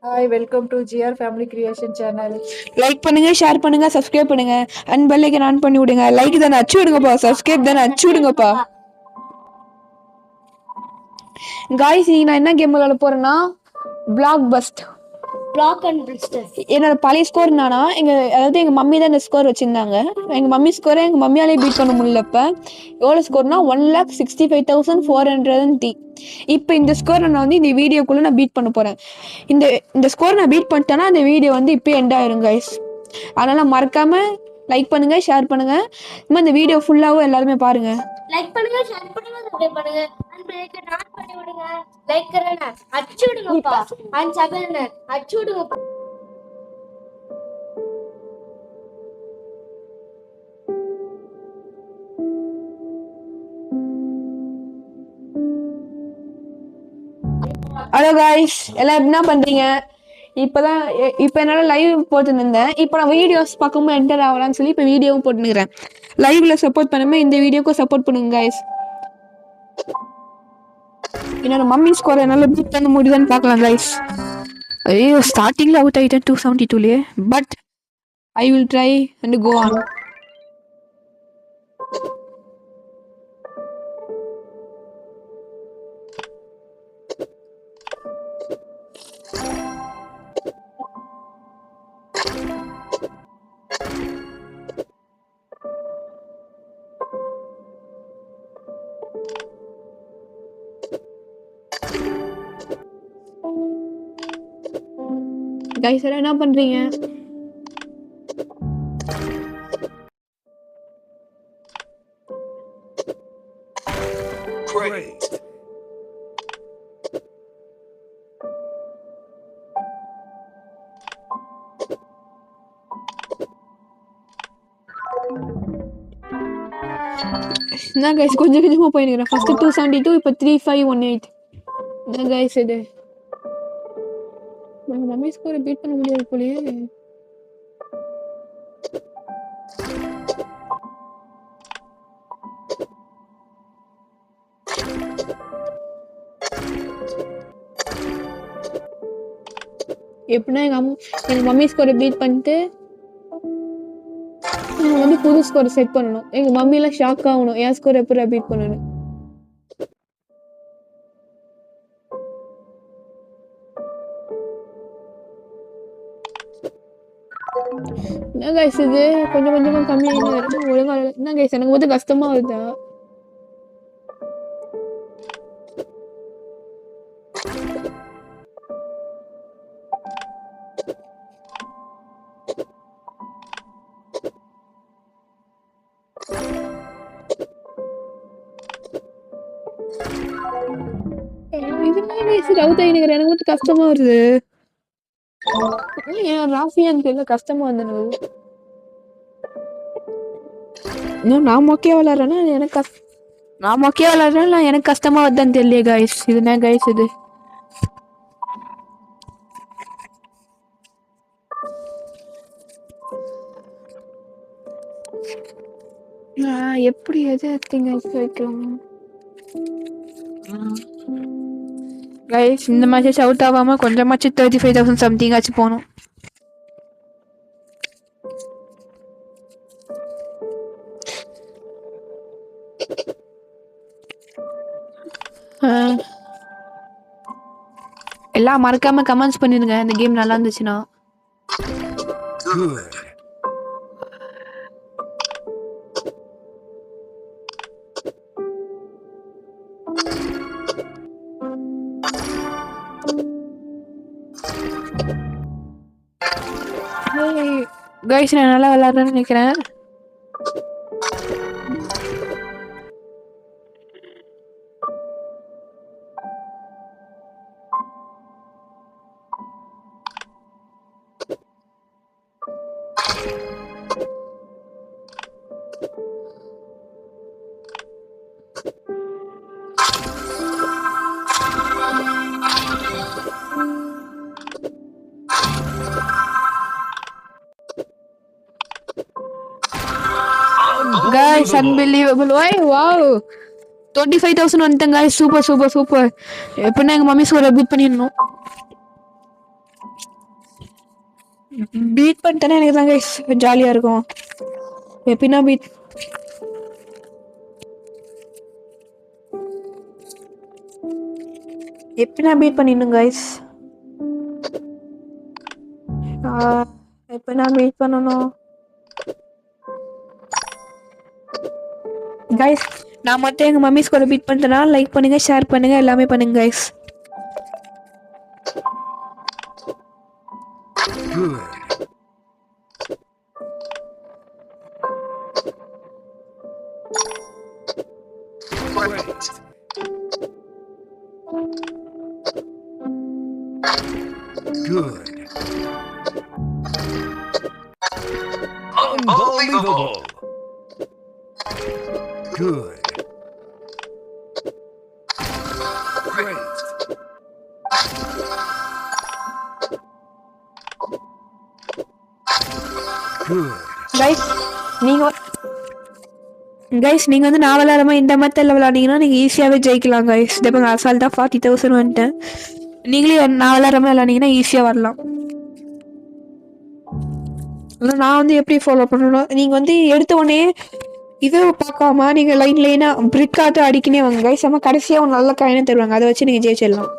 Hi, welcome to GR Family Creation Channel. Like பண்ணுங்க, share பண்ணுங்க, subscribe பண்ணுங்க. And bell icon on பண்ணி விடுங்க. லைக் தானே அச்சு விடுங்கப்பா, சப்ஸ்கிரைப் தானே அச்சு விடுங்கப்பா. காய்ஸ், நீங்க நான் என்ன கேம் விளையாட போறேன்னா block blast. Block and blister. என்னோட பழைய ஸ்கோர் என்னன்னா, அதாவது எங்க மம்மி தான் இந்த ஸ்கோர் வச்சிருந்தாங்க. எங்க மம்மி ஸ்கோரை எங்க மம்மியாலே பீட் பண்ண முடியல. இப்ப எவ்வளவு ஸ்கோர்னா 1,65,430. இப்போ இந்த ஸ்கோரை நான் வந்து இந்த வீடியோக்குள்ள நான் பீட் பண்ண போறேன். இந்த ஸ்கோர் நான் பீட் பண்ணிட்டேன்னா இந்த வீடியோ வந்து இப்போ எண்ட் ஆயிரும் கைஸ். அதனால மறக்காம லைக் பண்ணுங்க, ஷேர் பண்ணுங்க. இந்த வீடியோ ஃபுல்லாவும் எல்லாருமே பாருங்க. லைக் பண்ணுங்க, ஷேர் பண்ணுங்க, சப்ஸ்கிரைப் பண்ணுங்க. அண்ட் பெல் ஐக்கன் ஆன் பண்ணி விடுங்க. லைக் करना அச்சு விடுங்கப்பா. அண்ட் சபேன அச்சு விடுங்கப்பா. ஹலோ காய்ஸ், எல்லாம் என்ன பண்றீங்க? இப்போ என்னால லைவ் போட்டுன்னு இருந்தேன். இப்போ நான் வீடியோஸ் பார்க்கும்போது என்டர் ஆகலான்னு சொல்லி இப்போ வீடியோவும் போட்டுனுக்கிறேன். லைவ்ல சப்போர்ட் பண்ணாம இந்த வீடியோக்கும் சப்போர்ட் பண்ணுங்க காய்ஸ். என்னோட மம்மி ஸ்கோர் என்னால பீட் பண்ண முடியுதான்னு பார்க்கலாம் காய்ஸ். ஐயோ, ஸ்டார்டிங்ல அவுட் ஆயிட்டேன் 272லயே. But I will try and go on. Guys, என்ன பண்றீங்க? என்ன கைஸ், கொஞ்சம் கொஞ்சமா போயிருக்கிறேன். ஃபர்ஸ்ட் 272, இப்போ 3518. என்ன கைஸ் இது? மம்மி ஸ்கோரை பீட் பண்ண முடியாது போலயே. எப்படின்னா எங்க மம்மி ஸ்கோரை பீட் பண்ணிட்டு நான் வந்து புது ஸ்கோரை செட் பண்ணணும். எங்க மம்மி எல்லாம் ஷாக் ஆகணும், என் ஸ்கோர் எப்படி பீட் பண்ணணும். என்ன கைஸ் இது? கொஞ்சம் கொஞ்சமா கம்மியாக வருது. ஒழுங்கா என்ன கைஸ், எனக்கு வந்து கஷ்டமா வருதா? எனக்கு வந்து கஷ்டமா வருது. ராசியான்னு தெரியல, கஷ்டமா வந்து நான் மொக்கையா விளாடுறேன்னா எனக்கு கஷ்டமா வருதான்னு தெரியல கைஸ். இது என்ன கைஸ் இது? எப்படி எது வைக்கலாம் கைஸ்? இந்த மேட்ச் அவுட் ஆகாம கொஞ்சமாச்சு 35,000 சம்திங் ஆச்சு போகணும். எல்லாம் மறக்காம கமெண்ட்ஸ் பண்ணிருங்க இந்த கேம் நல்லா இருந்துச்சுன்னா. கைஸ், நான் நல்லா விளையாடுறேன்னு நினைக்கிறேன். Guys, unbelievable. Wow. 25,000 வந்துட்டேன் guys. Super super super. எப்படின்னா எங்கள் மம்மி ஸ்கோரை பீட் பண்ணிடணும். பீட் பண்ணிட்டேன்னா எனக்கு தான் guys ஜாலியாக இருக்கும். எப்படின்னா பீட் பண்ணிடணும் guys. எப்படின்னா பீட் பண்ணணும் guys. நான் மட்டும் எங்கள் மம்மி ஸ்கோரை பீட் பண்ணிட்டேன்னா லைக் பண்ணுங்கள், ஷேர் பண்ணுங்கள், எல்லாமே பண்ணுங்க guys. Good. Great. Good. Unbelievable. Good. Great. Good. Guys நீங்கள் வந்து நான் விளாடாம இந்த மெத்தடில் விளாண்டிங்கன்னா நீங்கள் ஈஸியாகவே ஜெயிக்கலாம் கைஸ். இப்போ அசால்ட்டாக 40,000 வந்துட்டேன். நீங்களே நான் விளாடாம விளாண்டிங்கன்னா ஈஸியாக வரலாம். ஆனால் நான் வந்து எப்படி ஃபாலோ பண்ணணும், நீங்கள் வந்து எடுத்த உடனே இது பார்க்காம நீங்கள் லைனாக பிரிக் ஆட்டு அடிக்கினே வாங்க கைஸ். நம்ம கடைசியாக ஒரு நல்ல காயினே தருவாங்க, அதை வச்சு நீங்கள் ஜெயிச்சிடலாம்.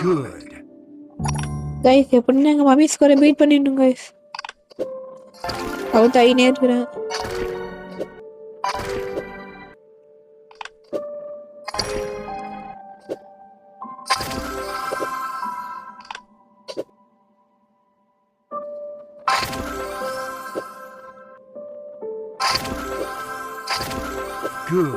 Good. கைஸ் எப்படின்னா எங்கள் மம்மி ஸ்கோரை பீட் பண்ணிடணும் கைஸ். அவன் தைனே இருக்கிறேன். Good.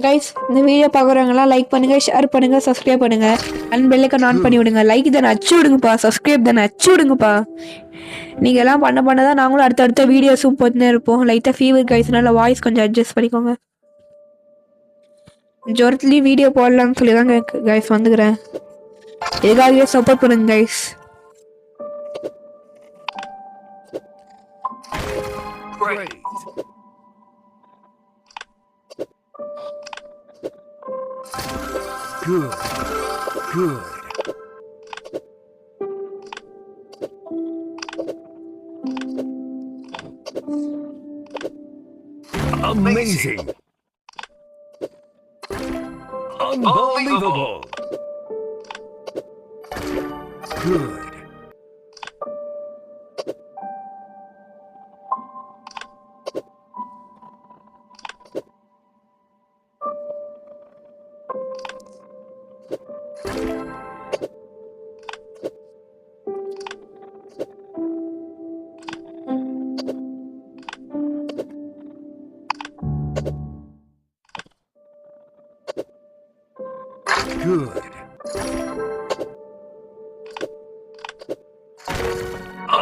கைஸ் இந்த வீடியோ பார்க்குறவங்களாம் லைக் பண்ணுங்கள், ஷேர் பண்ணுங்கள், சப்ஸ்கிரைப் பண்ணுங்கள், அண்ட் பெல் ஐக்கான் ஆன் பண்ணி விடுங்க. லைக் தானே அச்சு விடுங்கப்பா, சப்ஸ்கிரைப் தானே அச்சு விடுங்கப்பா. நீங்கள் எல்லாம் பண்ண தான் நாங்களும் அடுத்தடுத்த வீடியோஸும் போட்டுனே இருப்போம். லைட்டாக ஃபீவர் கைஸ்னால வாய்ஸ் கொஞ்சம் அட்ஜஸ்ட் பண்ணிக்கோங்க. ஜோரத்துலேயும் வீடியோ போடலான்னு சொல்லி தான் கைஸ் வந்துக்கிறேன். எதுக்காகவே சப்போர்ட் பண்ணுங்க guys. Great. Good. Good. Amazing. Unbelievable. Good. Good.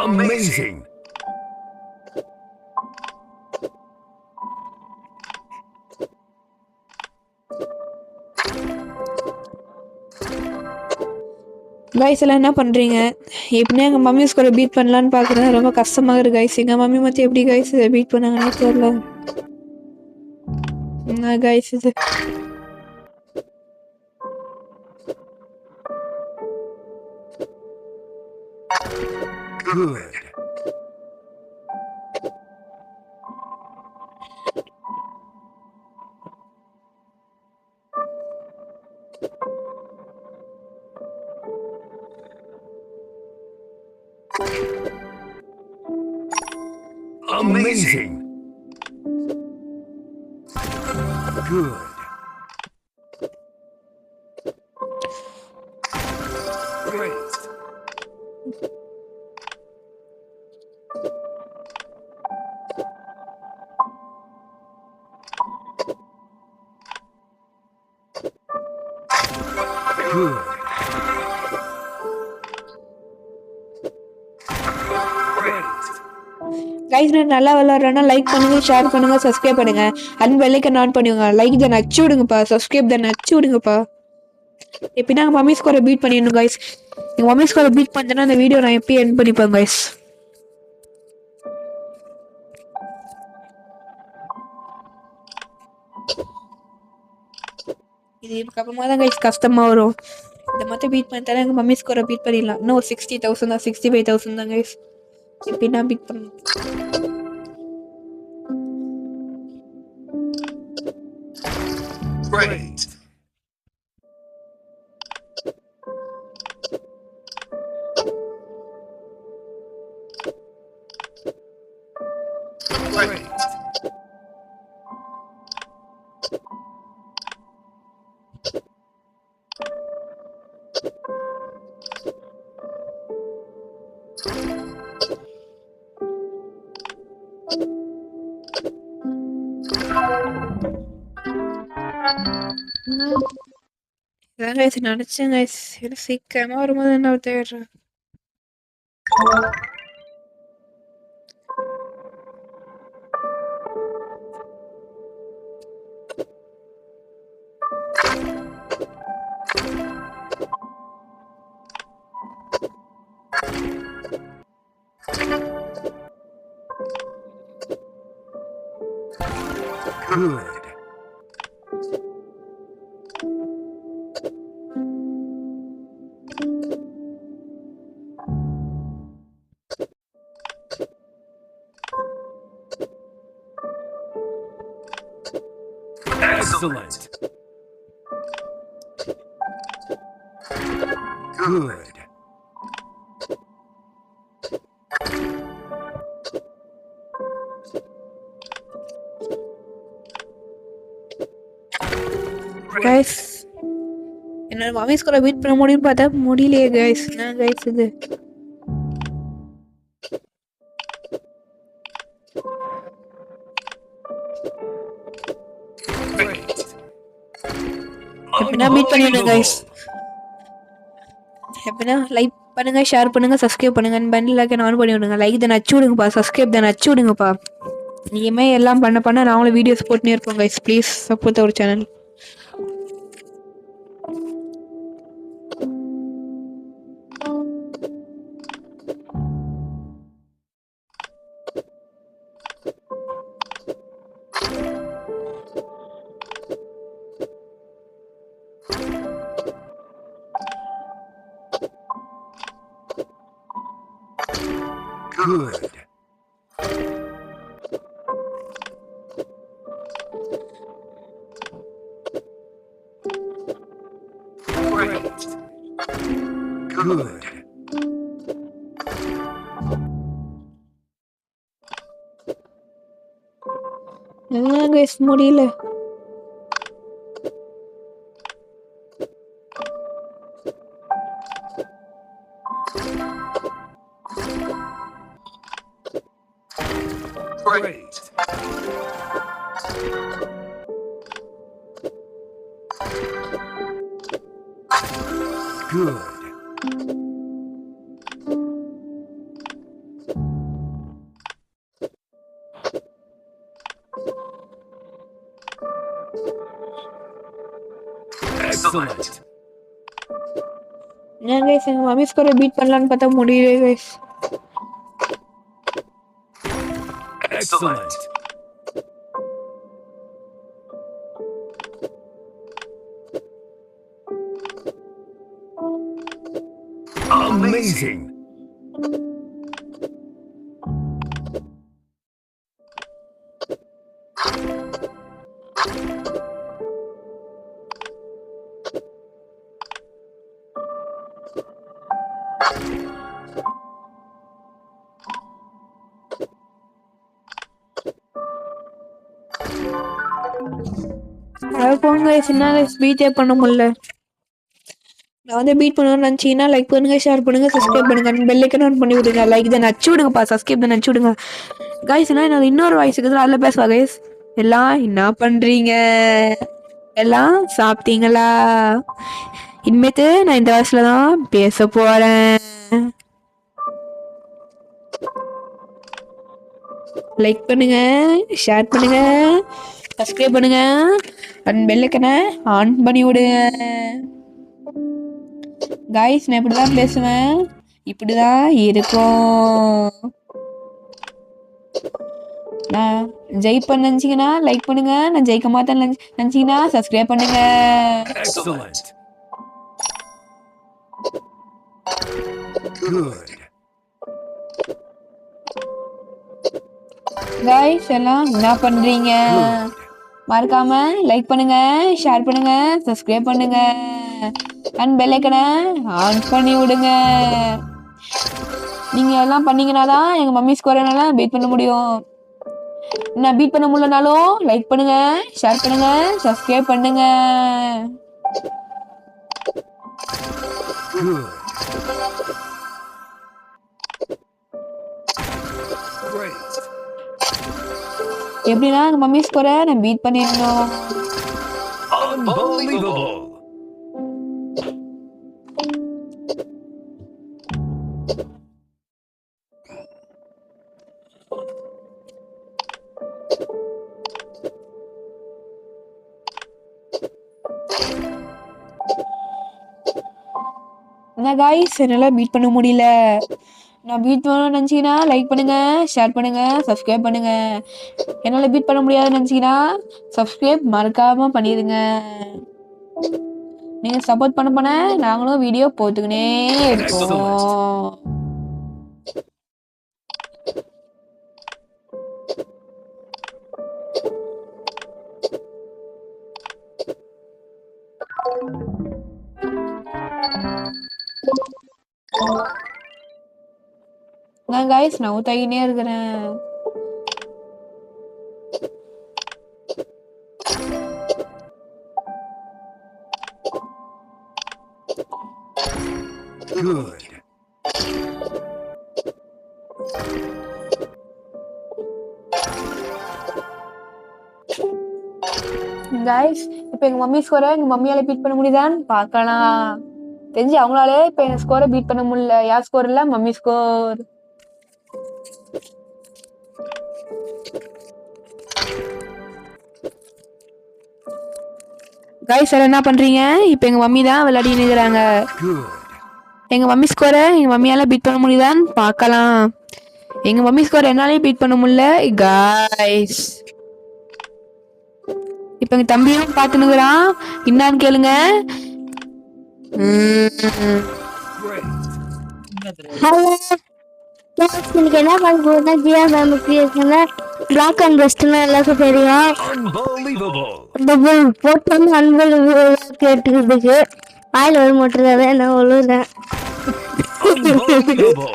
Amazing. Guys எல்லாம் என்ன பண்ணுறீங்க? எப்படின்னா எங்கள் மம்மி ஸ்கோரை பீட் பண்ணலான்னு பார்க்குறேன். ரொம்ப கஷ்டமாக இருக்குது கைஸ். எங்கள் மம்மி மற்ற எப்படி கைஸ் பீட் பண்ணாங்கன்னே தெரியல. என்ன கைஸ் இது? Good. Amazing. Good. Great. Good. Great. Guys நான் நல்லா விளாட்றேன்னா லைக் பண்ணுங்க, ஷேர் பண்ணுங்க, சப்ஸ்கிரைப் பண்ணுங்க. அண்ட் பெல்லைக்கன் ஆன் பண்ணுங்க. லைக் தான் அச்சு விடுங்கப்பா, சப்ஸ்கிரைப் தான் அச்சு விடுங்கப்பா. எப்படின்னா எங்கள் மம்மி ஸ்கோரை பீட் பண்ணிடணும் கைஸ். எங்கள் மம்மி ஸ்கோரை பீட் பண்ணிட்டேன்னா அந்த வீடியோ நான் எப்பயும் எண்ட் பண்ணிப்பேன் கைஸ். இது இதுக்கப்புறமா தான் கைஸ் கஷ்டமாக வரும். இந்த மட்டும் பீட் பண்ணிட்டாலும் எங்கள் மம்மி ஸ்கோரை பீட் பண்ணிடலாம். இன்னும் ஒரு 60,000 தான், 65,000 தான் கைஸ். எப்படின்னா பீட் பண்ணணும். Great. Great. இதான் கைஸ் நினச்சேன் கைஸ். எனக்கு சீக்கிரமாக வரும்போது என்ன தேடுறேன். Good. Excellent. Good. கைஸ் என்னோட மம்மி ஸ்கூலை பீட் பண்ண முடியும்னு பார்த்தா முடியலையே கைஸ். என்ன கைஸ் இது? Great. எப்படின்னா பீட் பண்ணிடுங்க கைஸ். எப்படின்னா லைக் பண்ணுங்க, ஷேர் பண்ணுங்க, சப்ஸ்கிரைப் பண்ணுங்க. பெல் ஐக்கன் ஆன் பண்ணி விடுங்க. லைக் தான் அச்சு விடுங்கப்பா, சப்ஸ்கிரைப் தான் அச்சு விடுங்கப்பா. இனிமே எல்லாம் பண்ண நாங்களும் வீடியோஸ் போட்டுனே இருப்போம் guys. Please support our channel. Good. Great. Good. என்ன கைஸ் முடியல. Great. Good. Excellent. ஏன் கைஸ் எங்க மம்மி ஸ்கோரை பீட் பண்ணலான்னு பார்த்தா முடியல கைஸ். Excellent. Amazing. அதாவது போங்க கைஸ், என்ன கைஸ் பீட்டே பண்ண முடியல. நான் வந்து பீட் பண்ணணும்னு நினச்சிங்கன்னா லைக் பண்ணுங்க, ஷேர் பண்ணுங்க, சப்ஸ்கிரைப் பண்ணுங்க, பெல் ஐக்கன் ஆன் பண்ணி விடுங்க. லைக் தான் நச்சு விடுங்கப்பா, சப்ஸ்கிரைப் தான் நச்சு விடுங்க கைஸ். என்ன என்னோட இன்னொரு வாய்ஸ் இருக்குது, அதில் பேசுவா கைஸ். எல்லாம் என்ன பண்றீங்க? எல்லாம் சாப்பிட்டீங்களா? இனிமேட்டு நான் இந்த வாய்ஸ்ல தான் பேச போறேன். லைக் பண்ணுங்க, ஷேர் பண்ணுங்க, சப்ஸ்கிரைப் பண்ணுங்க, அண்ட் பெல் ஐக்கனை ஆன் பண்ணி விடுங்க கைஸ். நான் இப்படிதான் பேசுவேன், இப்படிதான் இருக்கும். நான் ஜெயிப்பேன்னு நினச்சிங்கன்னா லைக் பண்ணுங்க, நான் ஜெயிக்க மாட்டேன்னு நினச்சிங்கன்னா சப்ஸ்கிரைப் பண்ணுங்க. Excellent. Good. கைஸ் எல்லாம் என்ன பண்றீங்க? மறக்காம லைக் பண்ணுங்க, ஷேர் பண்ணுங்க, சப்ஸ்கிரைப் பண்ணுங்க, அண்ட் பெல் ஐக்கனை ஆன் பண்ணி விடுங்க. நீங்க எல்லாம் பண்ணீங்கன்னா தான் எங்க மம்மி ஸ்கோரை பீட் பண்ண முடியும். நான் பீட் பண்ண முடியலனாலும் லைக் பண்ணுங்க, ஷேர் பண்ணுங்க, சப்ஸ்கிரைப் பண்ணுங்க. Good. Great. எப்படின்னா எங்க மம்மி ஸ்கோரை நான் பீட் பண்ணிடணும். Unbelievable. என்ன கைஸ் என்னால் பீட் பண்ண முடியல. நான் பீட் பண்ணணும்னு நினச்சிங்கன்னா லைக் பண்ணுங்க, ஷேர் பண்ணுங்க, சப்ஸ்கிரைப் பண்ணுங்க. என்னால் பீட் பண்ண முடியாதுன்னு நினச்சிங்கன்னா சப்ஸ்கிரைப் மறக்காம பண்ணிடுங்க. நீங்கள் சப்போர்ட் பண்ண நாங்களும் வீடியோ போட்டுக்கினே இருக்கோம். நான் கைஸ் நான் ஊத்தாகினே இருக்கிறேன். Good. கைஸ் இப்போ எங்க மம்மி ஸ்கோரை எங்க மம்மியால பீட் பண்ண முடியுதான்னு பார்க்கலாம். தெரிஞ்சு அவங்களாலே இப்போ என் ஸ்கோரை பீட் பண்ண முடியல. யார் ஸ்கோர் இல்லை, மம்மி ஸ்கோர். கைஸ் என்ன பண்றீங்க? இப்போ எங்க மம்மி தான் விளையாடி நிற்கிறாங்க. Good. எங்க மம்மி ஸ்கோரை எங்க மம்மியால பீட் பண்ண முடியுதான்னு பார்க்கலாம். எங்க மம்மி ஸ்கோர் என்னாலே பீட் பண்ண முடியல கைஸ். இப்போ எங்க தம்பியும் பார்த்துனுக்குறான், என்னான்னு கேளுங்க. Great. ஹலோ இன்னைக்கு என்ன பண்ண போகுதுன்னா ஜியா மேம் கிரியேஷன்ல பிளாக் அண்ட் பெஸ்ட்னா எல்லாருக்கும் தெரியும். Unbelievable. போட்டு வந்து அன்பு கேட்டுக்கிறதுக்கு வாயில் ஒரு மட்டும் நான் ஒழுகிறேன். Unbelievable.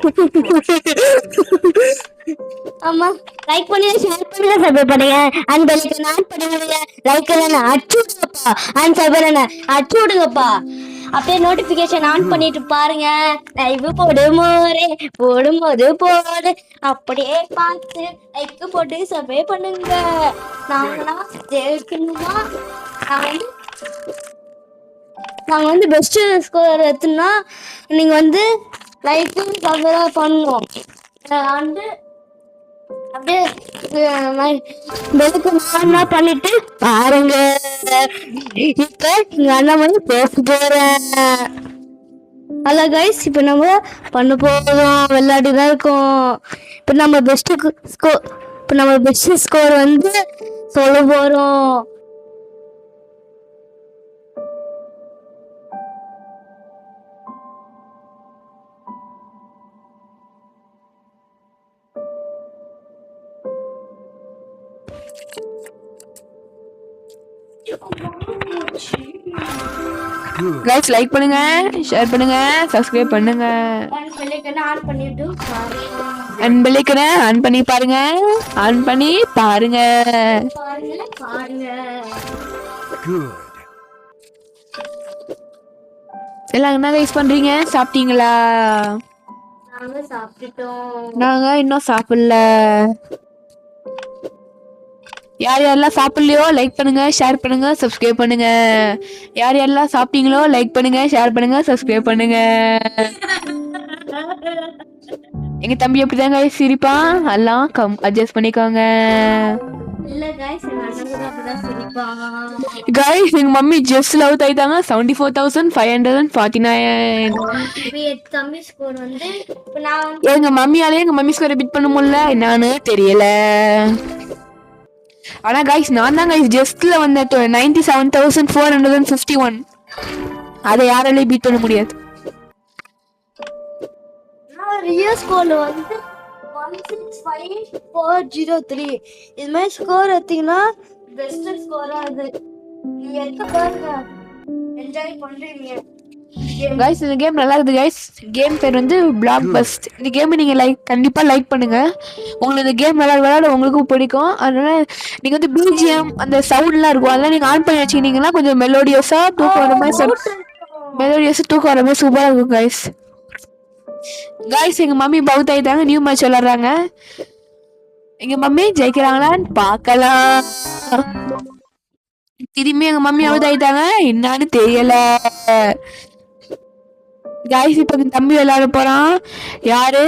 ஆமா லைக் பண்ணி ஷேர் பண்ணுங்க, சப்ஸ்கிரைப் பண்ணுங்க, அண்ட் பெல் ஐகான் ஆன் பண்ணி விடுங்க. லைக் பண்ணா அடிச்சு விடுங்கப்பா, அண்ட் சப்ஸ்கிரைப் அடிச்சு விடுங்கப்பா. அப்படியே நோட்டிபிகேஷன் ஆன் பண்ணிட்டு பாருங்க. லைவ் போடும்போது போடு அப்படியே பார்த்து லைக் போட்டு சப்ஸ்கிரைப் பண்ணுங்க. நாங்களா ஜெயிக்கணுமா? நாங்க வந்து பெஸ்ட் ஸ்கோர் எடுத்துனா நீங்க வந்து லைக்கும் சப்ஸ்கிரைப் பண்ணணும். வந்து அப்படியே பெலுக்கு என்ன பண்ணிட்டு பாருங்க. இப்ப இங்க அண்ணா மாதிரி பேச போறேன். அதான் கைஸ் இப்போ நம்ம பண்ண போகிறோம், விளையாடி தான் இருக்கோம். இப்போ நம்ம பெஸ்ட் ஸ்கோர் வந்து சொல்ல போகிறோம். Good. கைஸ் லைக் பண்ணுங்க, ஷேர் பண்ணுங்க, சப்ஸ்கிரைப் பண்ணுங்க. ஆன் பண்ணிட்டு அண்ட் பெல் ஐக்கனை ஆன் பண்ணி பாருங்க, ஆன் பண்ணி பாருங்க. பாருங்க. Good. எல்லாம் என்ன கைஸ் பண்றீங்க? சாப்பிட்டீங்களா? நாங்க சாப்பிட்டுட்டோம். நாங்க இன்னும் சாப்பிடல. யார் யாரெல்லாம் சாப்பிடலையோ லைக் பண்ணுங்க, ஷேர் பண்ணுங்க, சப்ஸ்கிரைப் பண்ணுங்க. யார் யாரெல்லாம் சாப்பிட்டீங்களோ லைக் பண்ணுங்க, ஷேர் பண்ணுங்க, சப்ஸ்கிரைப் பண்ணுங்க. எங்க தம்பி அப்படிதாங்க சிரிப்பான், எல்லாம் அட்ஜஸ்ட் பண்ணிக்கோங்க. இல்ல கைஸ், எங்க அண்ணனுக்கு அப்படிதான் சிரிப்பான். கைஸ் எங்க மம்மி ஜஸ்ட் லவ் ஆயிட்டாங்க. 74,549. இப்போ என் தம்பி ஸ்கோர் வந்து இப்போ நான் வந்து எங்க மம்மியாலே எங்க மம்மி ஸ்கோரை பீட் பண்ண முடியல, என்னன்னு தெரியல. ஆனா கைஸ் நான் தான் கைஸ் ஜஸ்ட்ல வந்த 97,451. அதை யாராலையும் பீட் பண்ண முடியாது. நான் ரியல் ஸ்கோர் வந்து 165,403. இது மாதிரி ஸ்கோர் எடுத்தீங்கன்னா பெஸ்ட் ஸ்கோரா அது. நீங்க எடுத்து பாருங்க, என்ஜாய் பண்றீங்க. கைஸ் இந்த கேம் நல்லா இருக்குது கைஸ். கேம் பேர் வந்து பிளாக் பஸ்ட். இந்த கேம் நீங்க கண்டிப்பா லைக் பண்ணுங்க. உங்களுக்கு இந்த கேம் விளையாட உங்களுக்கும் பிடிக்கும். அதனால நீங்க வந்து பிஜிஎம் அந்த சவுண்ட்லாம் இருக்கும், அதெல்லாம் நீங்க ஆன் பண்ணி வச்சுக்கிட்டீங்கன்னா கொஞ்சம் மெலோடியஸா தூக்கம் வர மாதிரி சூப்பரா இருக்கும் கைஸ். கைஸ் எங்க மம்மி பவுத் ஆயிட்டாங்க, நியூ மேட்ச் விளையாடுறாங்க. எங்க மம்மி ஜெயிக்கிறாங்களான்னு பார்க்கலாம். திரும்பி எங்க மம்மி அவுட் ஆயிட்டாங்க, என்னன்னு தெரியல. கைஸ் இப்ப என் தம்பி விளையாட போறான். யாரு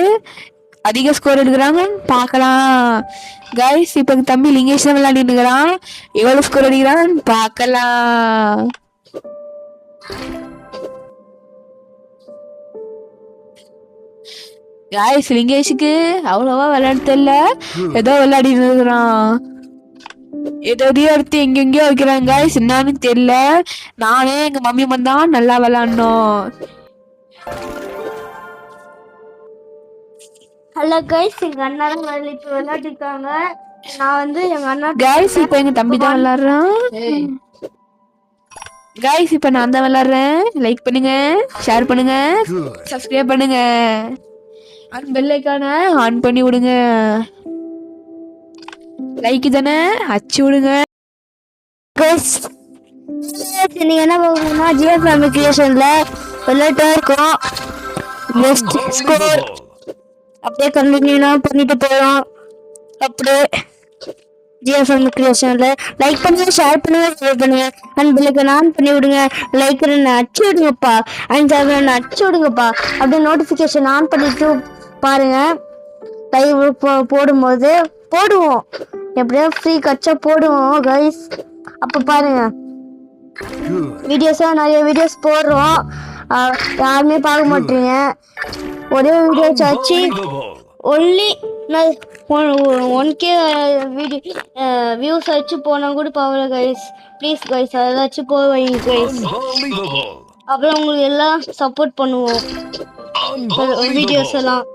அதிக ஸ்கோர் எடுக்கிறாங்கன்னு பார்க்கலாம். கைஸ் இப்ப எங்க தம்பி லிங்கேஷ் தான் விளையாடிட்டு இருக்கிறான். எவ்வளவு ஸ்கோர் அடிக்கிறான்னு பார்க்கலாம். கைஸ் லிங்கேஷுக்கு அவ்வளவா விளையாட தெரியல, ஏதோ விளையாடிட்டு இருக்கிறான். எதையோ எடுத்து எங்கெங்கயோ வைக்கிறாங்க கைஸ், என்னன்னு தெரியல. நானே எங்க மம்மி தான் நல்லா விளையாடணும். ஹலோ கைஸ், எங்க அண்ணா தான் இப்போ விளையாடிருக்காங்க. நான் வந்து எங்க அண்ணா கைஸ் இப்ப எங்க தம்பி தான் விளையாடுறான். கைஸ் இப்ப நான் தான் விளையாடுறேன். லைக் பண்ணுங்க, ஷேர் பண்ணுங்க, Good. சப்ஸ்கிரைப் பண்ணுங்க. அண்ட் பெல் ஐகான ஆன் பண்ணி விடுங்க. லைக் தானே அச்சு விடுங்க. கைஸ் நீங்க என்ன பார்க்கணும்னா ஜிஆர் ஃபேமிலி கிரியேஷன்ல விளையாட்டா இருக்கும். Best score Unbelievable. அப்படியே கண்டினியூ பண்ணிட்டு போறோம். அப்படியே ஜிஆர் ஃபேமிலி கிரியேஷன்ல லைக் பண்ணுங்க, ஷேர் பண்ணுங்க, சப்ஸ்கிரைப் பண்ணுங்க. அண்ட் பெல்லுக்கு ஆன் பண்ணி விடுங்க. லைக் அடிச்சு விடுங்கப்பா, அண்ட் சப்ஸ்கிரைப் அடிச்சு விடுங்கப்பா. அப்படியே நோட்டிஃபிகேஷன் ஆன் பண்ணிட்டு பாருங்க. லைவ் போடும்போது போடுவோம், எப்படியோ ஃப்ரீ கட்சா போடுவோம் கைஸ். அப்போ பாருங்க, Good. வீடியோஸாக நிறைய வீடியோஸ் போடுறோம். யாருமே பார்க்க மாட்டீங்க. ஒரே வீடியோஸ் வச்சு Unbelievable. Only 1K video views வச்சு போனால் கூட பரவாயில்ல கைஸ். ப்ளீஸ் கைஸ் அதாச்சும் போய் வைங்க கைஸ். Unbelievable. அப்புறம் உங்களுக்கு எல்லாம் சப்போர்ட் பண்ணுவோம் வீடியோஸ் எல்லாம்.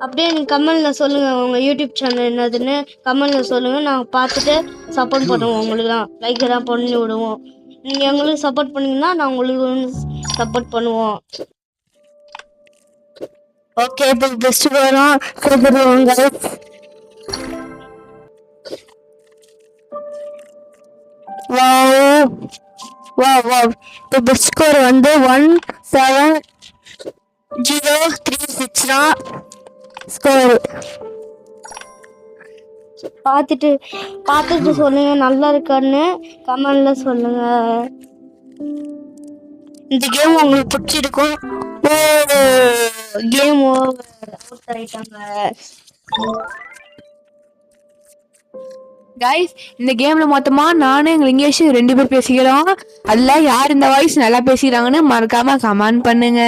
அப்படியே நீங்கள் கமெண்டில் சொல்லுங்கள் உங்கள் யூடியூப் சேனல் என்னதுன்னு கமெண்டில் சொல்லுங்கள். நாங்கள் பார்த்துட்டு சப்போர்ட் பண்ணுவோம். உங்களுக்குலாம் லைக் எல்லாம் பண்ணி விடுவோம். நீங்கள் எங்களுக்கு சப்போர்ட் பண்ணீங்கன்னா நான் உங்களுக்கு சப்போர்ட் பண்ணுவோம். ஓகே, இப்போ பெஸ்ட் வரும் கூப்பிடுவோங்க. இப்போ பெஸ்ட் ஸ்கோர் வந்து 17036 தான் ஸ்கோர். பார்த்துட்டு சொல்லுங்க நல்லா இருக்கான்னு கமெண்ட்ல சொல்லுங்க. இந்த கேம் உங்களுக்கு பிடிச்சிருக்கும். கேம் ஓவர், அவுட் ஆயிட்டாங்க. கைஸ் இந்த கேம்ல மொத்தமா நானும் எங்க லிங்கேஷ் 2 பேர் பேசிக்கிறோம். அதுல யார் இந்த வாய்ஸ் நல்லா பேசிக்கிறாங்கன்னு மறக்காம கமெண்ட் பண்ணுங்க.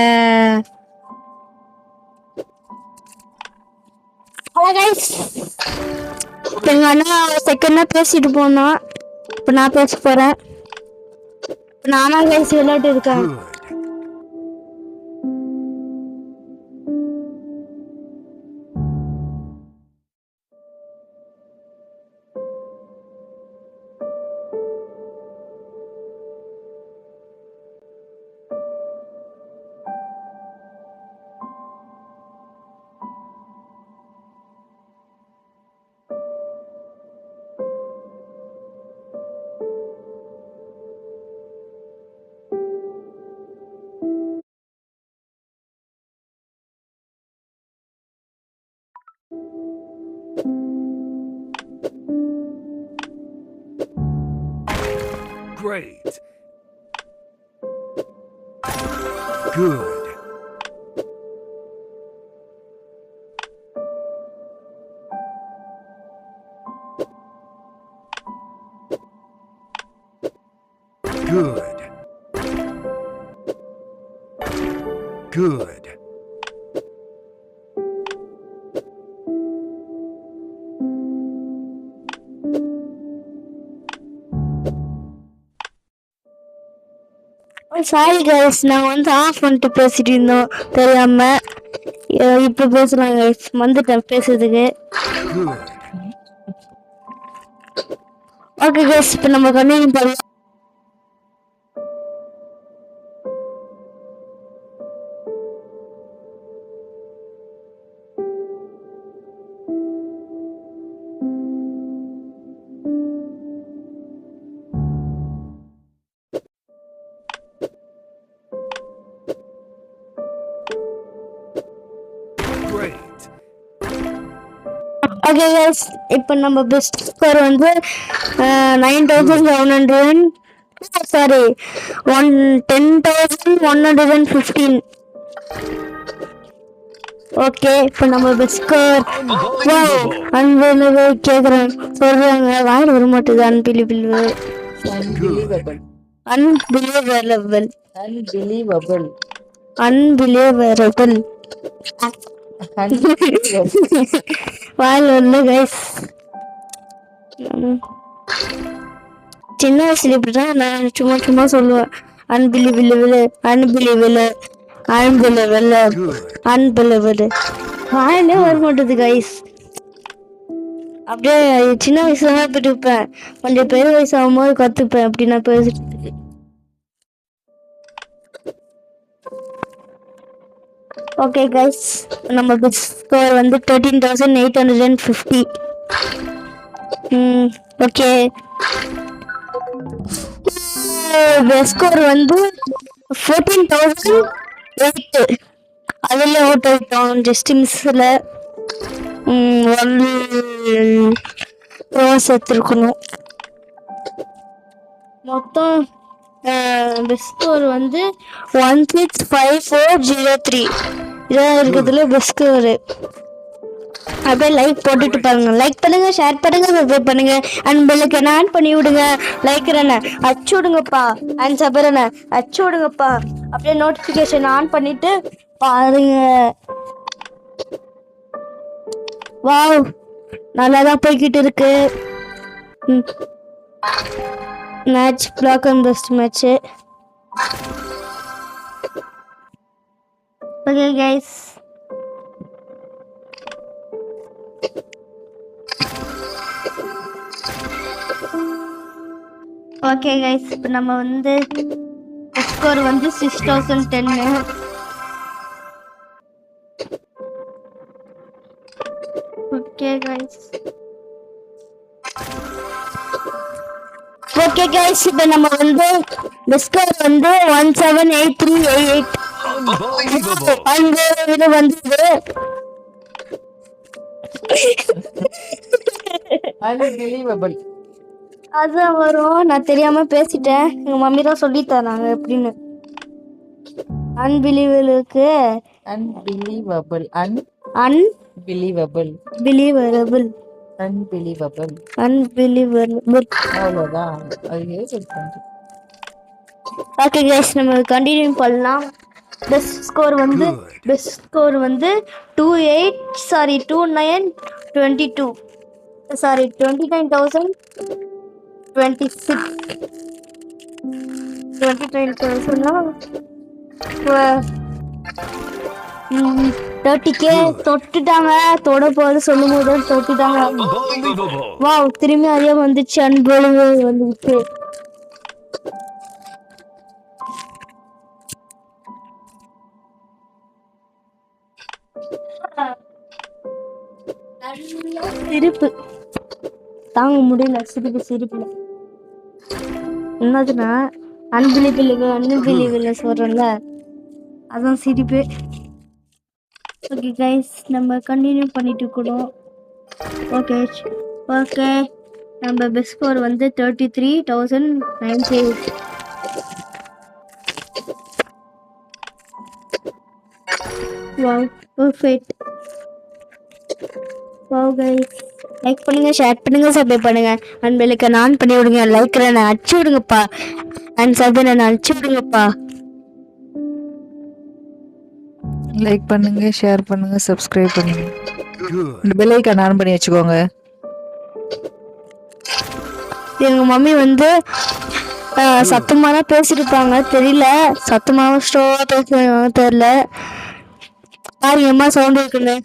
ஹலோ கைஸ், எங்க அண்ணா செகண்டா பேசிட்டு போனா, இப்போ நான் பேச போறேன். நானா கைஸ் விளையாட்டு இருக்கேன். Great. Good. Good. Good. Sorry guys, நாங்கள் வந்து ஆஃப் பண்ணிட்டு பேசிட்டு இருந்தோம் தெரியாம. இப்போ பேசலாம் கைஸ், வந்துட்டேன் பேசுறதுக்கு. Good. ஓகே கைஸ், இப்போ நம்ம கண்டினியூ பண்ணலாம். Great. ஓகே கைஸ், இப்போ நம்ம பெஸ்ட் ஸ்கோர் வந்து 9,700, சாரி 10,115. ஓகே, இப்போ நம்ம பெஸ்ட் ஸ்கோர் அன்பிலீவபிள் கேட்குறேன் சொல்றாங்க, வாயில் வர மாட்டேது. Unbelievable Unbelievable. Unbelievable Unbelievable. Unbelievable Unbelievable. வாயில் வரல கைஸ். சின்ன வயசுல இப்படிதான் நான் சும்மா சும்மா சொல்லுவேன். அன்பிலீவபிள் அன்பிலீவபிள் அன்பிலீவபிள் அன்பிலீவபிள் வாயிலே வர மாட்டேது கைஸ். அப்படியே சின்ன வயசுல தான் போயிட்டு இருப்பேன், கொஞ்சம் பெரிய வயசு ஆகும்போது கத்துப்பேன் அப்படி நான் பேசிட்டு. ஓகே கைஸ், நம்ம பெஸ்ட் ஸ்கோர் வந்து 13,850. ஓகே, பெஸ்ட் ஸ்கோர் வந்து 14,008. அதில் அவுட் ஆகிட்டோம் ஜஸ்ட் மிஸ்ஸில். ஒன்று ரோஸ் எடுத்துருக்கணும். மொத்தம் பெஸ்ட் ஸ்கோர் வந்து 165403. இதான் இருக்கிறதுல பெஸ்ட் ஸ்கோரு. அப்படியே லைக் போட்டுட்டு பாருங்க. லைக் பண்ணுங்க, ஷேர் பண்ணுங்க, சப்ஸ்கிரைப் பண்ணுங்க, அண்ட் பெல்லுக்கு ஆன் பண்ணி விடுங்க. லைக் என்ன அச்சு விடுங்கப்பா, அண்ட் சபர் என்ன அச்சு விடுங்கப்பா. அப்படியே நோட்டிஃபிகேஷன் ஆன் பண்ணிட்டு பாருங்க. வாவ், நல்லா தான் போய்கிட்டு இருக்கு match. Block and best match. Okay guys, okay guys, இப்போ நம்ம வந்து ஸ்கோர் வந்து 6010. ஓகே கைஸ், ஓகே கைஸ், இப்போ நம்ம வந்து ஸ்கோர் வந்து 178388. Unbelievable. அந்த இது வந்து Unbelievable. அதான் வரும். நான் தெரியாம பேசிட்டேன், எங்க மம்மி தான் சொல்லி தராங்க எப்படின்னு. அன்பிலீவபிளுக்கு Unbelievable. Unbelievable Unbelievable. Unbelievable. Unbelievable. அவ்வளோதான். அது செக் பண்ணுறேன். ஓகே கைஸ், நம்ம கண்டினியூ பண்ணலாம். பெஸ்ட் ஸ்கோர் வந்து Good. 2922 sorry 29,026 29,000னா 30K தொட்டுட்டாங்க. தொட போது சொல்லும் போது தொட்டுட்டாங்க. Unbelievable. வாவ், திரும்பி அதே வந்துச்சு. அன்பளிவு வந்துச்சு. சிரிப்பு தாங்க முடியல. சிரிப்புல என்னதுன்னா அன்பிலீவபிள் சொல்றேன்ல, அதான் சிரிப்பு. ஓகே கைஸ், நம்ம கண்டினியூ பண்ணிட்டு இருக்கணும். ஓகே நம்ம பெஸ்ட் ஸ்கோர் வந்து 33,098. Wow, perfect. Wow guys, like பண்ணுங்க, ஷேர் பண்ணுங்க, சப்ஸ்கிரைப் பண்ணுங்க. அண்ட் பெல் ஐகான் ஆன் பண்ணி விடுங்க. லைக் அடிச்சு விடுங்கப்பா. அண்ட் சப்ஸ்கிரைப் அடிச்சு விடுங்கப்பா. லைக் பண்ணுங்க, ஷேர் பண்ணுங்க, சப்ஸ்கிரைப் பண்ணுங்க. Good. இந்த பெல் ஐக்கான் ஆன் பண்ணி வச்சுக்கோங்க. எங்க மம்மி வந்து சத்தமா தான் பேசிருப்பாங்க, தெரியல. சத்தமாவும் ஸ்லோவா பேசுவாங்க தெரியல. பாருங்க அம்மா சவுண்ட் இருக்குன்னு.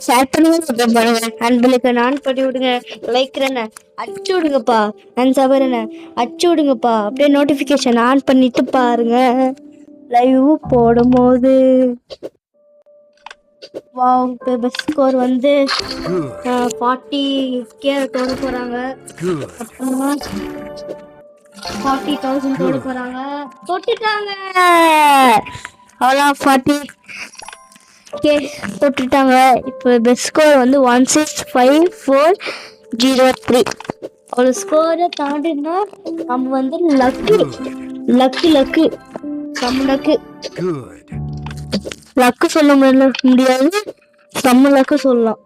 ஷேர் பண்ணுங்க, சப்ஸ்கிரைப் பண்ணுங்க. அண்ட் பெல் ஐகான் ஆன் பண்ணி விடுங்க. லைக் அடிச்சு விடுங்கப்பா. அண்ட் சப்ஸ்கிரைப் அடிச்சு விடுங்கப்பா. அப்படியே நோட்டிஃபிகேஷன் ஆன் பண்ணிட்டு பாருங்க லைவ் போடும்போது. வாவ், பெஸ்ட் ஸ்கோர் வந்து Good. 40K தொட போறாங்க. Good. அப்புறமா 40,000 தொட போறாங்க. தொட்டுட்டாங்க. அவ்வளோ 40K தொட்டுட்டாங்க. இப்போ பெஸ்ட் ஸ்கோர் வந்து 165403. அவ்வளோ ஸ்கோரை தாண்டினா நம்ம வந்து லக்கு நம்ம Good. லக்கு சொல்ல முடியாது, செம்ம லக்கு சொல்லலாம்.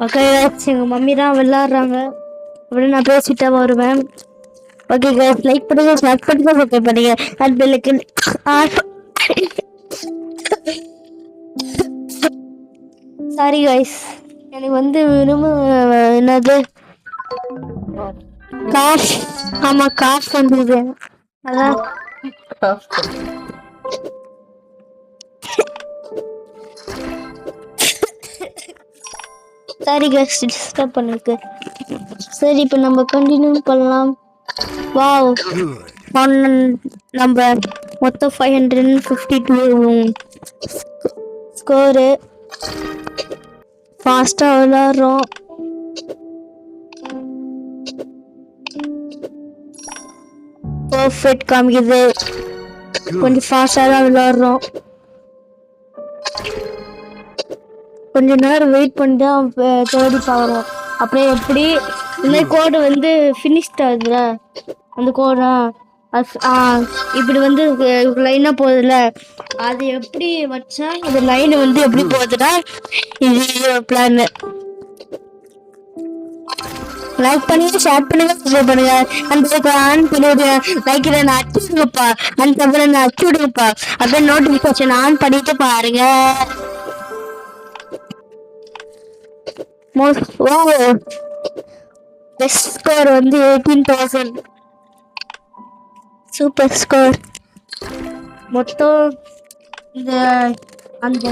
ஓகே, எங்க மம்மி தான் விளையாடுறாங்க. அப்படின்னு நான் பேசிட்டா வருவேன். ஓகே கைஸ், லைக் பண்ணுங்க, ஷேர் பண்ணுங்க, சப்ஸ்கிரைப் பண்ணுங்க. And bell icon sorry guys, எனக்கு வந்து என்னது காசு. ஆமா, காசு வந்தது. அதான் சாரி கைஸ், டிஸ்டர்ப் பண்ணிருக்கு. சரி, இப்போ நம்ம கண்டினியூ பண்ணலாம். வாவ், நம்ம மொத்தம் 552 ஸ்கோரு. ஃபாஸ்டா விளையாடுறோம். பர்ஃபெக்ட் காமிக்குது. கொஞ்சம் ஃபாஸ்டா தான் விளையாடுறோம். கொஞ்ச நேரம் வெயிட் பண்ணிட்டு தேடி பார்க்குறோம். அப்படியே எப்படி இந்த கோடு வந்து ஃபினிஷ்ட் ஆகுதுல, அந்த கோடா இப்படி வந்து லைனா போகுதுல, அது எப்படி வச்சா இந்த லைன் வந்து எப்படி போகுதுன்னா இது பிளான். லைக் பண்ணுங்க, ஷேர் பண்ணுங்க, சப்ஸ்கிரைப் பண்ணுங்க. அந்த ஆன் பண்ணிவிடுங்க. லைக் அடிச்சு விடுங்கப்பா. அந்த அடிச்சு விடுங்கப்பா. அப்படியே நோட்டிபிகேஷன் ஆன் பண்ணிட்டு பாருங்க. பெஸ்ட் ஸ்கோர் வந்து 18,000. Super score. மொத்தம் இந்த அந்த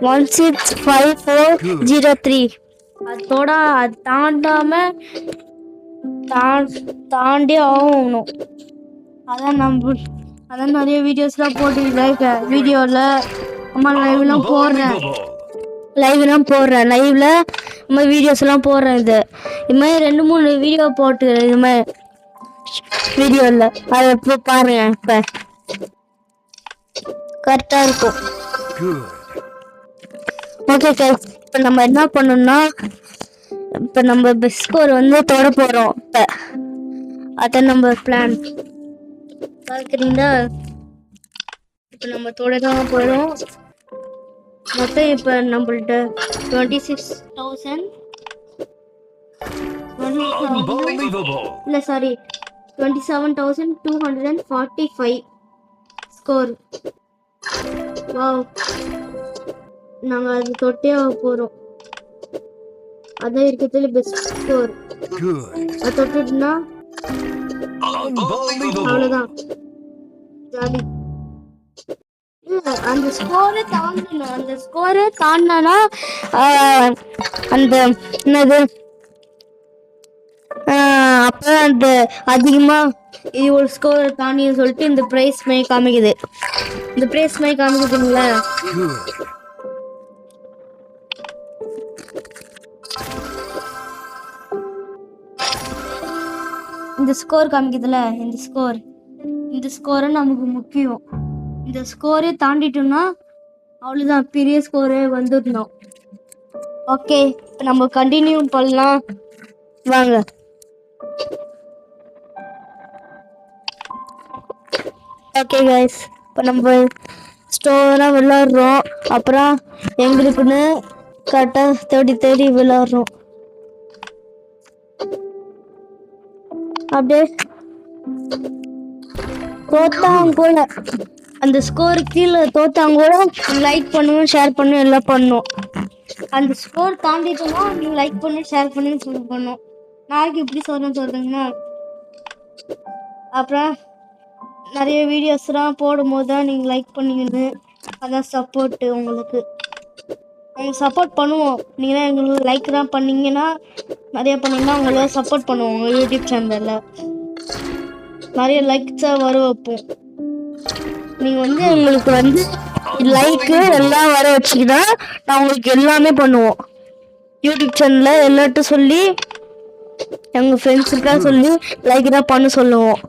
165403 அதோட அது தாண்டாம தாண்டி ஆகணும். அதான் நிறைய வீடியோஸ்லாம் போட்டு வீடியோவில் அம்மா லைவ்லாம் போடுறேன். லைவ்ல நம்ம வீடியோஸ்லாம் போடுறேன். இது மாதிரி 2-3 வீடியோ போட்டு இது மாதிரி வீடியோவில் அதை இப்போ பாருங்க. இப்போ கரெக்டாக இருக்கும். ஓகே கைஸ், இப்போ நம்ம என்ன பண்ணணும்னா, இப்போ நம்ம பெஸ்ட் ஸ்கோர் வந்து தொட போகிறோம். இப்போ அதான் நம்ம பிளான் பார்க்குறீங்களா. இப்போ நம்ம தொடராக போகிறோம். மொத்தம் இப்போ நம்மள்ட்ட 26,000 Unbelievable. இல்லை சாரி 27,245 ஸ்கோர். வாவ், நாங்கள் அது தொட்டே போகிறோம். அதான் இருக்கிறதுல பெஸ்ட் ஸ்கோர். Good. அது தொட்டுட்டுனா Unbelievable. அவ்வளோதான், ஜாலி. அந்த ஸ்கோரை தாண்டணும். அந்த ஸ்கோரை தாண்டினா அந்த என்னது அப்போ அந்த அதிகமாக இது ஒரு ஸ்கோரை தாண்டி சொல்லிட்டு இந்த ப்ரைஸ் மாதிரி காமிக்குது. இந்த ப்ரைஸ் மாதிரி காமிக்குதுங்களா. Good. இந்த ஸ்கோர் காமிக்குதுல, இந்த ஸ்கோரை நமக்கு முக்கியம். இந்த ஸ்கோரே தாண்டிட்டோம்னா அவ்வளோதான், பெரிய ஸ்கோரே வந்துடணும். ஓகே, இப்போ நம்ம கண்டினியூ பண்ணலாம் வாங்க. ஓகே கைஸ், இப்போ நம்ம ஸ்டோராக விளாட்றோம். அப்புறம் எங்களுக்குன்னு கரெக்டாக தேடி தேடி விளாட்றோம். அப்படியே தோத்தாங்க கூட அந்த ஸ்கோர் கீழே தோத்தாங்க கூட லைக் பண்ணுவோம், ஷேர் பண்ணுவோம், எல்லாம் பண்ணுவோம். அந்த ஸ்கோர் தாண்டிட்டோம்னா நீங்கள் லைக் பண்ணி ஷேர் பண்ணி சொல்லி பண்ணோம். நாளைக்கு இப்படி சொல்கிறேங்கன்னா அப்புறம் நிறைய வீடியோஸ்லாம் போடும்போது தான் நீங்கள் லைக் பண்ணிக்கணும். அதான் சப்போர்ட்டு உங்களுக்கு. நாங்கள் சப்போர்ட் பண்ணுவோம். நீங்களாம் எங்களுக்கு லைக் தான் பண்ணீங்கன்னா, நிறைய பண்ணிங்கன்னா உங்களை சப்போர்ட் பண்ணுவோம். உங்கள் யூடியூப் சேனலில் நிறைய லைக்ஸாக வர வைப்போம். நீங்கள் வந்து எங்களுக்கு வந்து லைக்கு எல்லாம் வர வச்சிங்கன்னா நான் உங்களுக்கு எல்லாமே பண்ணுவோம். யூடியூப் சேனலில் எல்லாட்டும் சொல்லி எங்கள் ஃப்ரெண்ட்ஸுக்கெலாம் சொல்லி லைக் தான் பண்ண சொல்லுவோம்.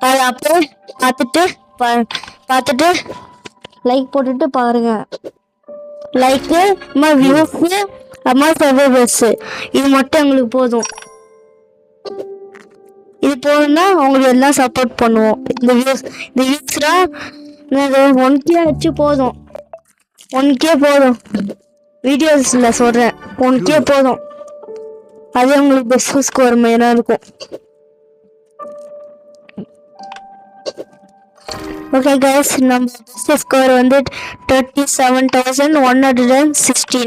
அதை அப்போ பார்த்துட்டு லைக் போட்டுட்டு பாருங்கள். லைக்கு அம்மா வியூஸு அம்மா சப்ஸ்கிரைபர்ஸு இது மட்டும் எங்களுக்கு போதும். இது போதும்னா அவங்களுக்கு எல்லாம் சப்போர்ட் பண்ணுவோம். இந்த வியூஸ்லாம் 1K வச்சு போதும். 1K போதும், வீடியோஸில் சொல்கிறேன். 1K போதும், அது உங்களுக்கு பெஸ்ட் ஸ்கோர் மாரியாக இருக்கும். ஓகே கைஸ், நம்ம பெஸ்ட் ஸ்கோர் வந்து 37,116.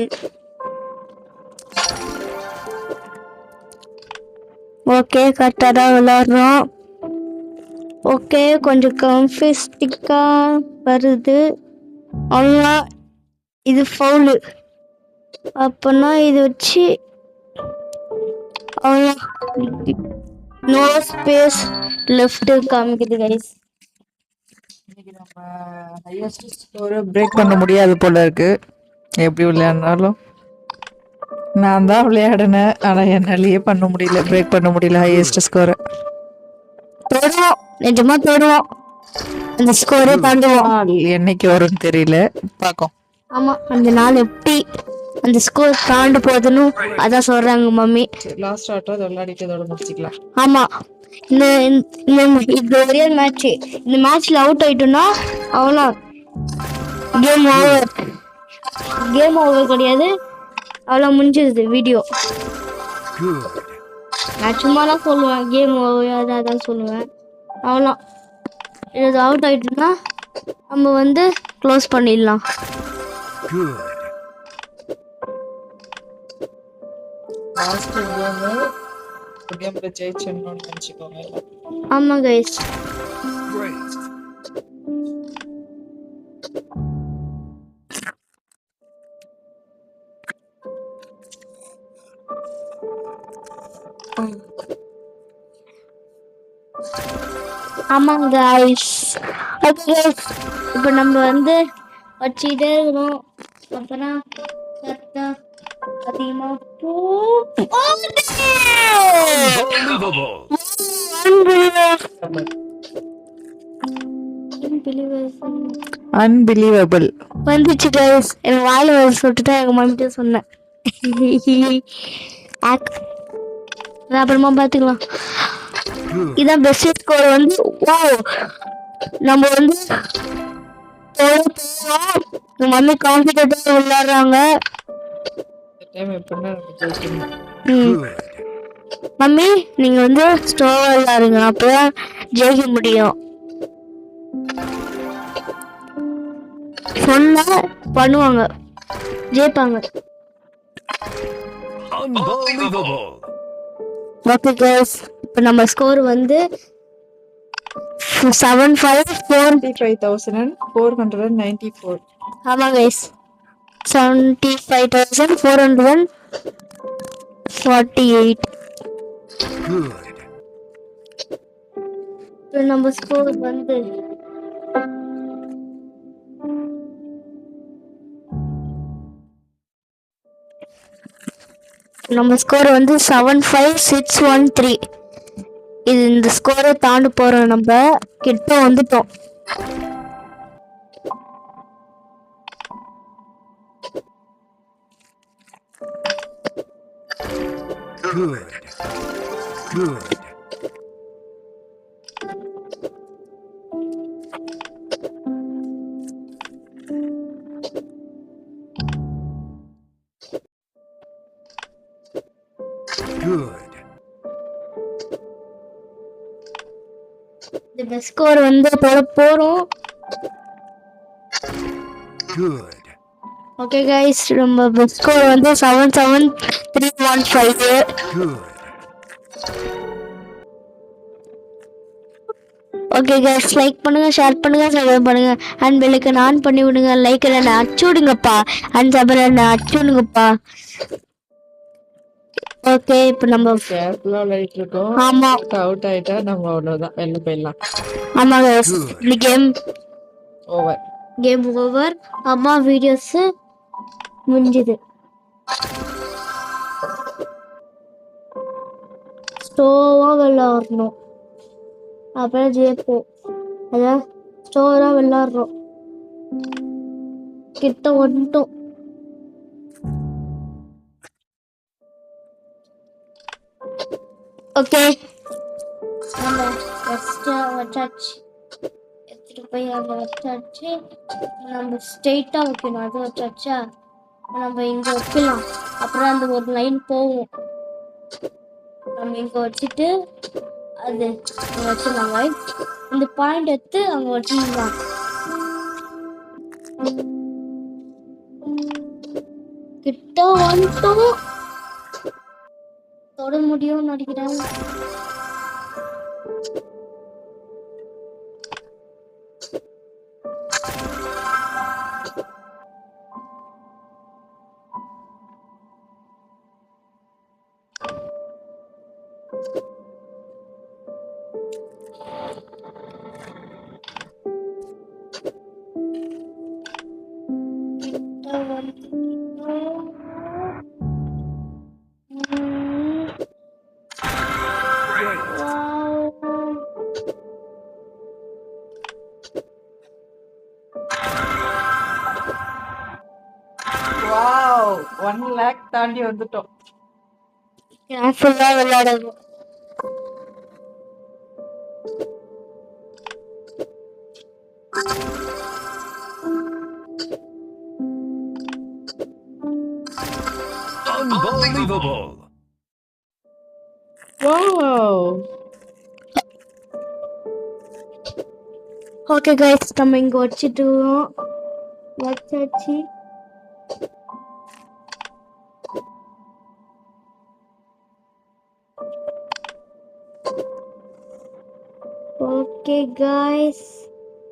ஓகே, கரெக்டாக தான் விளாட்றோம். ஓகே, கொஞ்சம் கன்ஃபியூஸ்டிக்காக வருது. அவ்வளோ இது ஃபவுலு. அப்போனா இது வச்சு அவ்வளோ நோ ஸ்பேஸ் லெஃப்ட் காமிக்குது கைஸ். நம்ம ஹையஸ்ட் ஸ்கோரை பிரேக் பண்ண முடியாது போல இருக்கு. எப்படி விளையாடினாலும் நான் தான் விளையாடினேன், ஆனால் என்னாலேயே பண்ண முடியல, பிரேக் பண்ண முடியல ஹையஸ்ட் ஸ்கோரை. தொடுவோம், நிஜமா தொடுவோம், அந்த ஸ்கோரே தாண்டுவோம். என்னைக்கு வரும்னு தெரியல, பார்ப்போம். ஆமாம், அந்த நாள் எப்படி அந்த ஸ்கோர் தாண்ட போகுதுன்னு அதான் சொல்கிறாங்க மம்மி. லாஸ்ட் ஆட்டம் விளையாடிட்டு இதோட முடிச்சிக்கலாம். ஆமாம், இது ஒரே மேட்ச்சு. இந்த மேட்ச்சில் அவுட் ஆயிட்டோம்னா அவ்வளோ கேம் ஓவர் கிடையாது, அவ்வளோ முடிஞ்சிருது வீடியோ. Good. நான் சும்மா தான் சொல்லுவேன், கேம் ஓவர் அதான் சொல்லுவேன். அவ்வளோ இது அவுட் ஆயிட்டோம்னா நம்ம வந்து க்ளோஸ் பண்ணிடலாம். Good. லாஸ்ட் கேம்ல ஜெயிச்சோம்னு நினச்சிக்கோங்க. ஆமாம் கைஸ். Great. ஆமாங்க கைஸ். ஓகே கைஸ், இப்போ நம்ம வந்து வச்சுக்கிட்டே இருக்கிறோம். அப்புறம் கரெக்டாக அதிகமாக அன்பிலீவபிள் வந்துச்சு கைஸ். எனக்கு வாயில் வர சொல்லிட்டு தான் எங்கள் மம்மிட்ட சொன்னேன். நான் அப்புறமா பார்த்துக்கலாம். Good. இதான் பெஸ்ட் ஸ்கோர் வந்து வாவ் நம்ம வந்து மம்மி காம்படிட்டிவ் விளையாடுறாங்க. இந்த டைம் எப்படின்னா நம்ம ஜெயிக்கணும். Good. மம்மி நீங்க வந்து ஸ்டோவ் விளையாடுங்க அப்பதான் ஜெயிக்க முடியும். சொன்னா பண்ணுவாங்க ஜெயிப்பாங்க. Unbelievable. ஓகே கைஸ் இப்போ நம்ம ஸ்கோர் வந்து 754. 75,494. ஆமா கைஸ் 75,448. Good. இப்போ நம்ம ஸ்கோர் வந்து நம்ம ஸ்கோர் வந்து 75613. இது இந்த ஸ்கோரை தாண்டி போறோம், நம்ம கிட்ட வந்துட்டோம். Good. Good. Good. இந்த ஸ்கோர் வந்து போட போறோம். Good. ஓகே கைஸ் நம்ம ஸ்கோர் வந்து 77315. Good. ஓகே கைஸ் லைக் பண்ணுங்க, ஷேர் பண்ணுங்க, சப்ஸ்கிரைப் பண்ணுங்க அண்ட் பெல்லுக்கு ஆன் பண்ணி விடுங்க. லைக் இல்லைன்னா அடிச்சு விடுங்கப்பா அண்ட் சப்ஸ்கிரைப் அடிச்சு விடுங்கப்பா. ஓகே இப்போ நம்ம கேர்ஃபுல்லா விளையாடிட்டு இருக்கோம். ஆமா அவுட் ஆயிட்டா நம்ம அவ்வளவுதான், வெளில போயிடலாம். ஆமா கைஸ் இந்த ஓவர். Game over. அம்மா வீடியோஸ் முடிஞ்சுது. ஸ்டோவா விளையாடணும் அப்புறம் ஜெயிப்போம். அதான் ஸ்டோரா விளையாடுறோம். கிட்ட வந்துட்டோம். ஓகே நம்ம ஃபர்ஸ்ட் வச்சாச்சு, எடுத்துட்டு போய் அங்கே வச்சாச்சு. நம்ம ஸ்ட்ரெயிட்டா வைக்கணும், அது வச்சாச்சா நம்ம இங்க வைக்கலாம். அப்புறம் அந்த ஒரு லைன் போகும், நம்ம இங்க வச்சுட்டு அது இங்க வச்சிடலாம். இந்த பாயிண்ட் எடுத்து அங்க வச்சிடலாம். கிட்ட வந்துட்டோம். தொட முடியும்னு நினைக்கிறேன். வாவ், 1 lakh தாண்டி வந்துட்டோம். ஃபுல்லா விளையாடணும். Unbelievable. வாவ். ஓகே கைஸ் நம்ம இங்க வச்சுட்டுவோம். வச்சாச்சு. ஓகே கைஸ்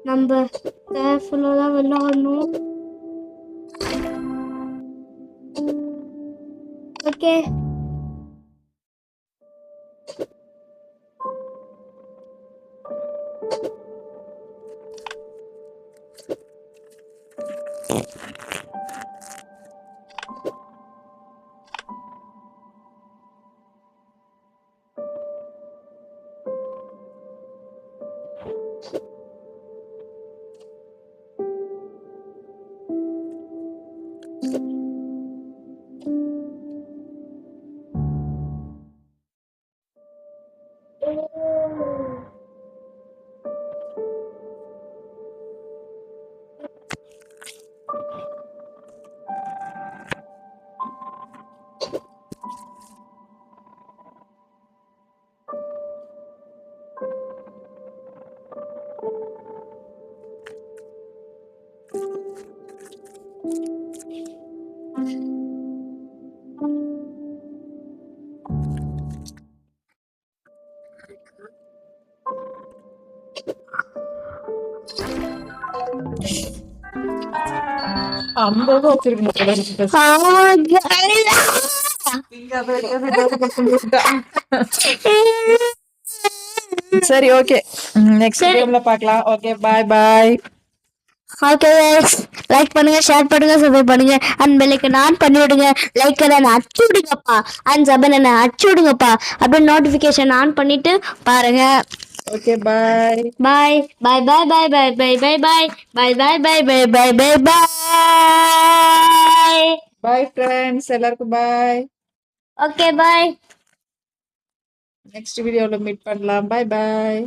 நம்ம கேர்ஃபுல்லா தான் விளையாடணும். ஓகே அந்த வச்சிருக்கணும் போல இருக்கு first. இங்க அதை எடுக்காத, இதை பக்கம் போட்டுட்டா. சரி ஓகே, நெக்ஸ்ட் கேம்ல பார்க்கலாம். ஓகே பாய் பாய். ஓகே லைக் பண்ணுங்க, ஷேர் பண்ணுங்க, சப்ஸ்கிரைப் பண்ணுங்க, அண்ட் பெல்லைக்கு நான் பண்ணி விடுங்க. லைக் நான் அடிச்சு விடுங்கப்பா, அண்ட் சபன் என்ன அடிச்சு விடுங்கப்பா. அப்படியே நோட்டிபிகேஷன் ஆன் பண்ணிட்டு பாருங்க. Okay bye. பாய் பாய் பாய் பாய் பாய் பாய் பாய் பாய் பாய் பாய் பாய் பாய் பாய் பாய் பாய். பாய் ஃப்ரெண்ட்ஸ், எல்லாருக்கும் பாய். Okay bye. நெக்ஸ்ட் வீடியோல மீட் பண்ணலாம். பாய் பாய்.